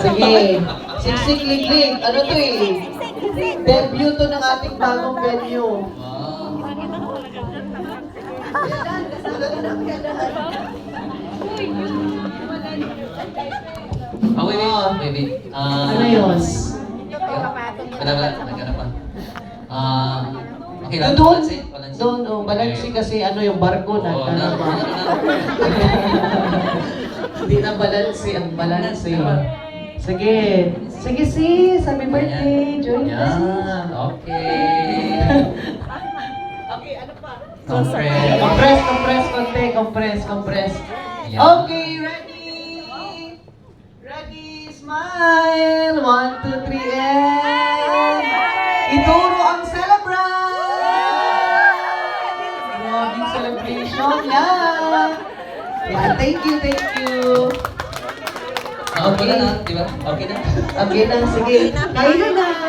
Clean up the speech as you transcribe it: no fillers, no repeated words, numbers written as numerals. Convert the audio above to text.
Sige. Siksik liglig. Ano to eh? Debut to ng ating bagong venue. Oh, wait. Ano yun? Wala pa. Okay lang. Doon, Balanse. doon, balansi kasi ano yung barko na. Oo, ano ba? Hindi na balansi, ang balansi. Sige. Sige sis, happy birthday. Joy. Yan. Okay. Okay, ano pa? Compress. Compress. Yan. Okay, ready, smile. 1, 2, 3, and ituro ang celebrant! Grabing celebration, yan! Yan, thank you. Okay na, di ba? Okay na. Okay na, sige. Kain na!